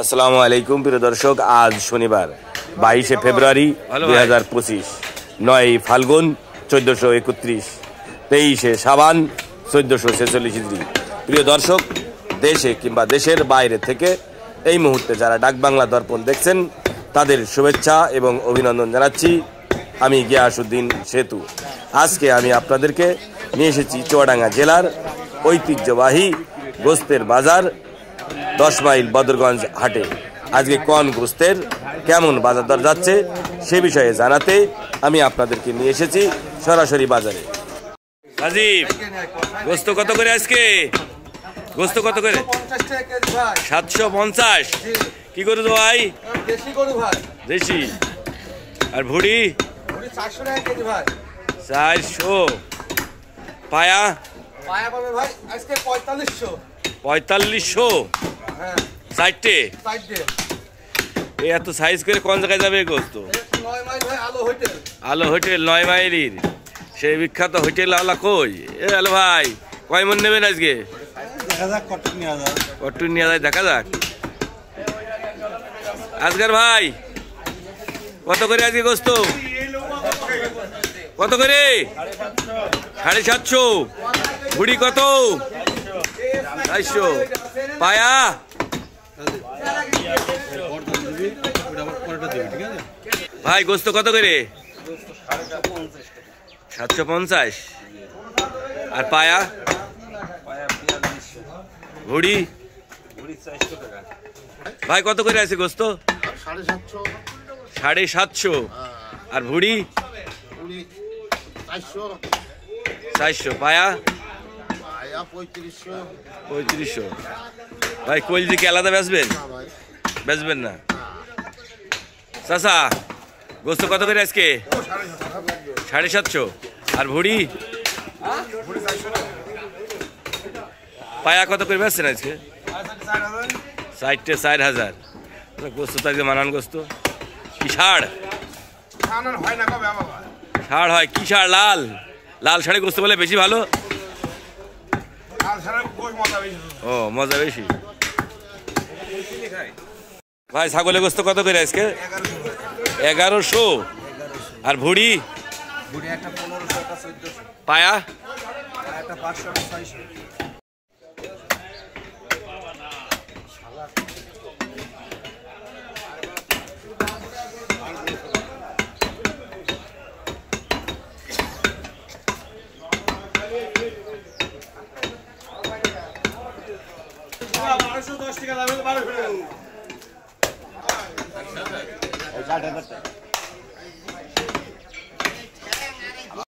আসসালামু আলাইকুম প্রিয় দর্শক, আজ শনিবার 22শে ফেব্রুয়ারি 2025, 9ই ফাল্গুন 1431, 23শে শাবান 1446 হিজরি। প্রিয় দর্শক, দেশে কিংবা দেশের বাইরে থেকে এই মুহূর্তে যারা ডাকবাংলা দর্পণ দেখছেন তাদের শুভেচ্ছা এবং অভিনন্দন জানাচ্ছি। আমি গিয়াসউদ্দিন সেতু। আজকে আমি আপনাদেরকে নিয়ে এসেছি চুয়াডাঙ্গা জেলার ঐতিহ্যবাহী গোস্তের বাজার 10 মাইল বদরগঞ্জ হাটে। আজকে কোন গোস্তের কেমন বাজার দর যাচ্ছে সে বিষয়ে জানাতে আমি আপনাদেরকে নিয়ে এসেছি সরাসরি বাজারে। রাজীব, গোস্ত কত করে আজকে? গোস্ত কত করে? 750। কি করে তো ভাই? দেশি। আর ভুড়ি 400। পায়া 4500। চারটে এত সাইজ করে কোন জায়গায় যাবে গোস্ত? আলো হোটেল 9 মাইলের সেই বিখ্যাত হোটেল আলা কই? এ আলো ভাই, কয় মন নেবেন আজকে? কটুন নিয়ে যায়, দেখা যাক। আজকের ভাই কত করে আজকে গোস্ত? কত করে? 750। ভুড়ি কত? 400। পায়া ভাই গোস্ত কত করে? 750। আর পায়া? ভুড়ি ভাই কত করে আছে গোস্ত? 750। আর ভুড়ি 400। পায়া 3500। ভাই কলজি কি আলাদা বেচবেন? বেচবেন না? চাচা গোস্ত কত করে আজকে? 750। আর ভুড়ি? পায়া কত করে বেচছেন আজকে? 4000। গোস্ত তো আজকে মানান গোস্ত। কি ষাড়? ষাড় হয় কি ষাড়? লাল লাল ষাড়ে গোস্ত বলে বেশি ভালো। ও মজা বেশি। ভাই ছাগলের গোস্ত কত করে আজকে? 1100। আর ভুড়ি? পায়া? 500। টাকা